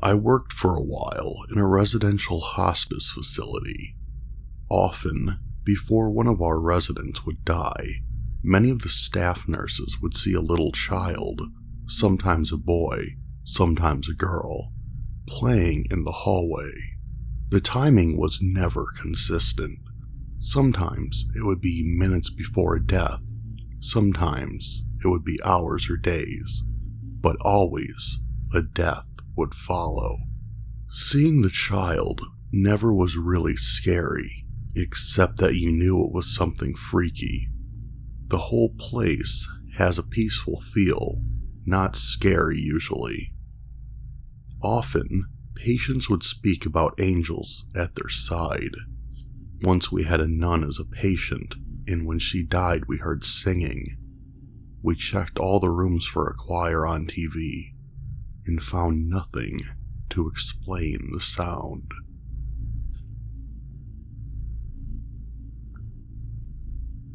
I worked for a while in a residential hospice facility. Often, before one of our residents would die, many of the staff nurses would see a little child, sometimes a boy, sometimes a girl, playing in the hallway. The timing was never consistent. Sometimes it would be minutes before a death, sometimes it would be hours or days, but always a death would follow. Seeing the child never was really scary, except that you knew it was something freaky. The whole place has a peaceful feel, not scary usually. Often, patients would speak about angels at their side. Once we had a nun as a patient, and when she died we heard singing. We checked all the rooms for a choir on TV, and found nothing to explain the sound.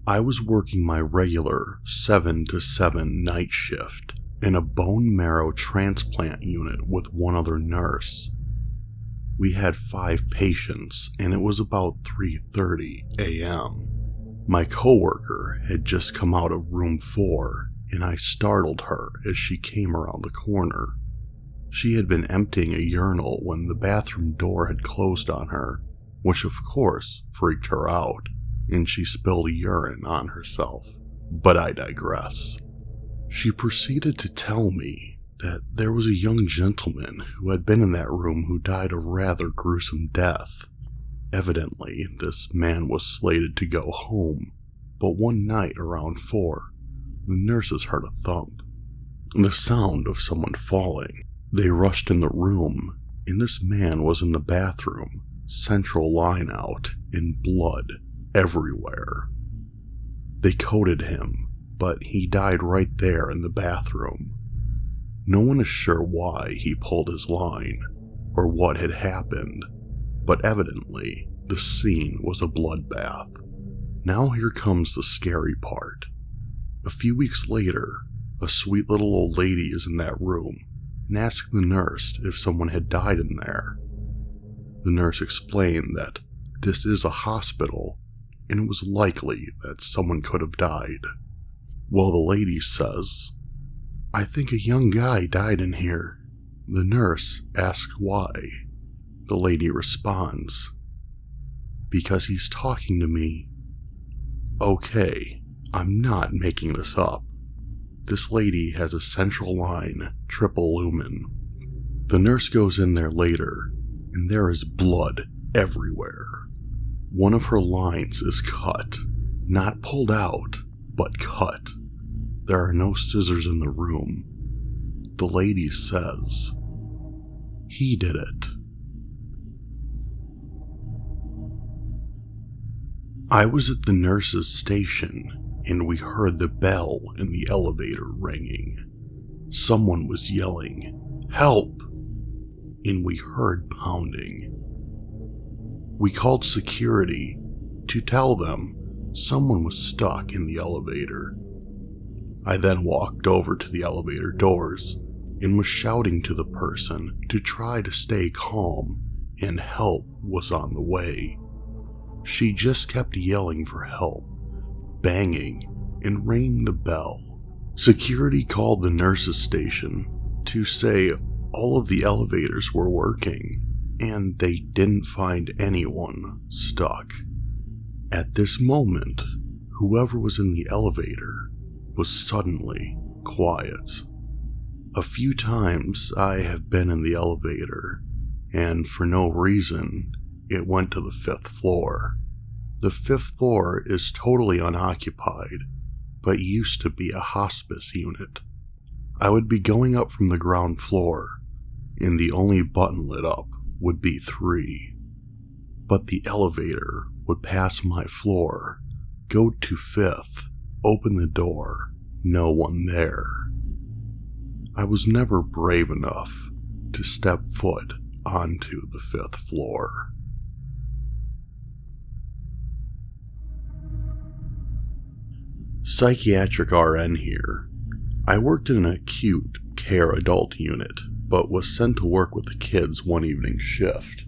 I was working my regular 7 to 7 night shift in a bone marrow transplant unit with one other nurse. We had 5 patients, and it was about 3:30 a.m. My coworker had just come out of room 4, and I startled her as she came around the corner. She had been emptying a urinal when the bathroom door had closed on her, which of course freaked her out, and she spilled urine on herself. But I digress. She proceeded to tell me that there was a young gentleman who had been in that room who died a rather gruesome death. Evidently, this man was slated to go home, but one night around 4, the nurses heard a thump, the sound of someone falling. They rushed in the room, and this man was in the bathroom, central line out, and blood everywhere. They coded him, but he died right there in the bathroom. No one is sure why he pulled his line, or what had happened, but evidently the scene was a bloodbath. Now here comes the scary part. A few weeks later, a sweet little old lady is in that room, and asked the nurse if someone had died in there. The nurse explained that this is a hospital, and it was likely that someone could have died. Well, the lady says, "I think a young guy died in here." The nurse asks why. The lady responds, "Because he's talking to me." Okay, I'm not making this up. This lady has a central line, triple lumen. The nurse goes in there later, and there is blood everywhere. One of her lines is cut, not pulled out, but cut. There are no scissors in the room. The lady says, "He did it." I was at the nurse's station, and we heard the bell in the elevator ringing. Someone was yelling, "Help!" and we heard pounding. We called security to tell them someone was stuck in the elevator. I then walked over to the elevator doors and was shouting to the person to try to stay calm, and help was on the way. She just kept yelling for help, banging and ringing the bell. Security called the nurse's station to say all of the elevators were working and they didn't find anyone stuck. At this moment, whoever was in the elevator was suddenly quiet. A few times I have been in the elevator, and for no reason, it went to the 5th floor. The 5th floor is totally unoccupied, but used to be a hospice unit. I would be going up from the ground floor, and the only button lit up would be 3. But the elevator would pass my floor, go to 5th, open the door, no one there. I was never brave enough to step foot onto the 5th floor. Psychiatric RN here. I worked in an acute care adult unit, but was sent to work with the kids one evening shift.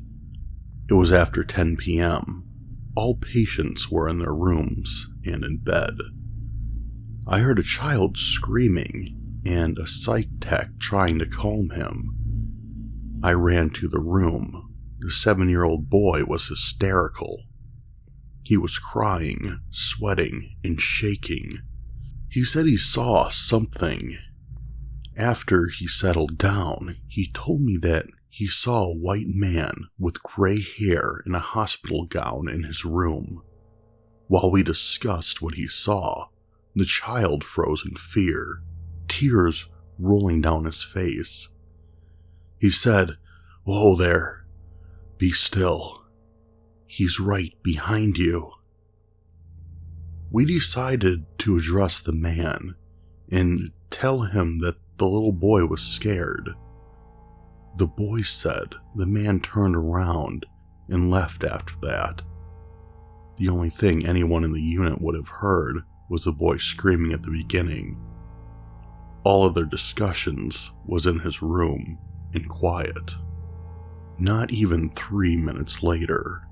It was after 10 p.m. All patients were in their rooms and in bed. I heard a child screaming and a psych tech trying to calm him. I ran to the room. The 7-year-old boy was hysterical. He was crying, sweating, and shaking. He said he saw something. After he settled down, he told me that he saw a white man with gray hair in a hospital gown in his room. While we discussed what he saw, the child froze in fear, tears rolling down his face. He said, "Whoa there, be still. He's right behind you." We decided to address the man and tell him that the little boy was scared. The boy said the man turned around and left after that. The only thing anyone in the unit would have heard was the boy screaming at the beginning. All of their discussions was in his room, in quiet. Not even 3 minutes later,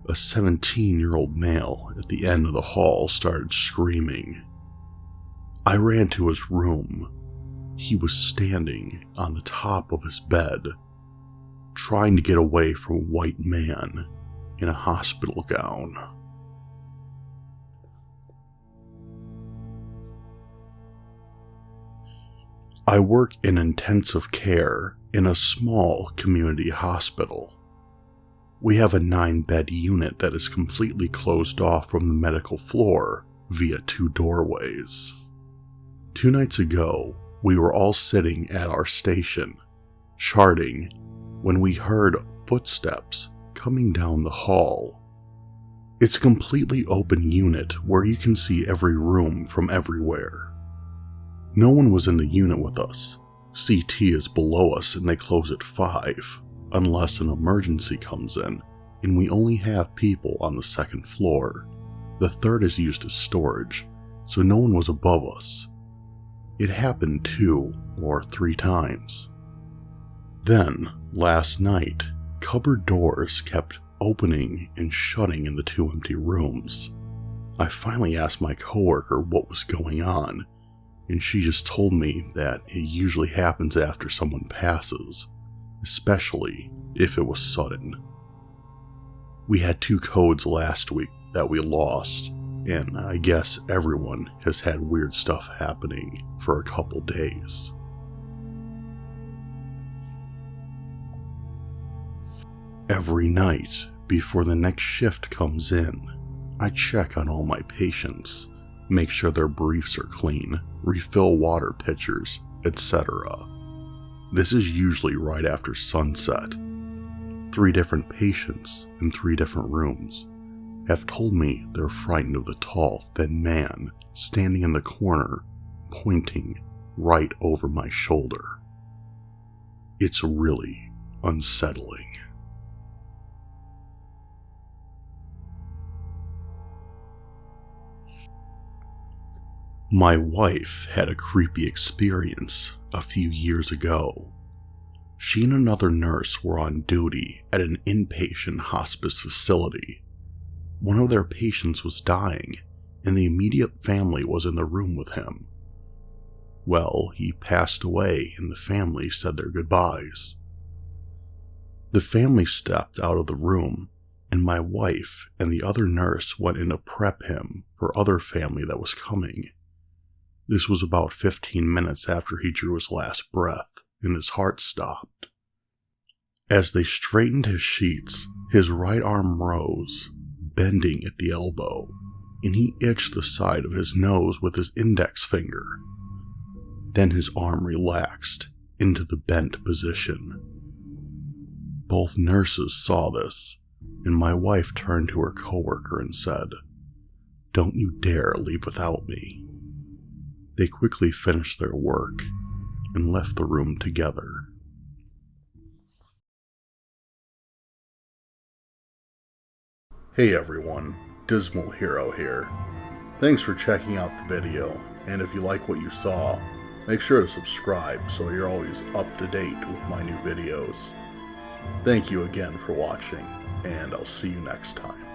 a 17-year-old male at the end of the hall started screaming. I ran to his room. He was standing on the top of his bed, trying to get away from a white man in a hospital gown. I work in intensive care in a small community hospital. We have a 9-bed unit that is completely closed off from the medical floor via 2 doorways. 2 nights ago, we were all sitting at our station, charting, when we heard footsteps coming down the hall. It's a completely open unit where you can see every room from everywhere. No one was in the unit with us. CT is below us and they close at 5, unless an emergency comes in, and we only have people on the 2nd floor. The 3rd is used as storage, so no one was above us. It happened 2 or 3 times. Then, last night, cupboard doors kept opening and shutting in the 2 empty rooms. I finally asked my coworker what was going on, and she just told me that it usually happens after someone passes, especially if it was sudden. We had 2 codes last week that we lost, and I guess everyone has had weird stuff happening for a couple days. Every night, before the next shift comes in, I check on all my patients, make sure their briefs are clean, refill water pitchers, etc. This is usually right after sunset. 3 different patients in 3 different rooms have told me they're frightened of the tall, thin man standing in the corner, pointing right over my shoulder. It's really unsettling. My wife had a creepy experience a few years ago. She and another nurse were on duty at an inpatient hospice facility. One of their patients was dying, and the immediate family was in the room with him. Well, he passed away, and the family said their goodbyes. The family stepped out of the room, and my wife and the other nurse went in to prep him for other family that was coming. This was about 15 minutes after he drew his last breath, and his heart stopped. As they straightened his sheets, his right arm rose, bending at the elbow, and he itched the side of his nose with his index finger. Then his arm relaxed into the bent position. Both nurses saw this, and my wife turned to her coworker and said, "Don't you dare leave without me." They quickly finished their work and left the room together. Hey everyone, Dismal Hero here. Thanks for checking out the video, and if you like what you saw, Make sure to subscribe so you're always up to date with my new videos. Thank you again for watching, and I'll see you next time.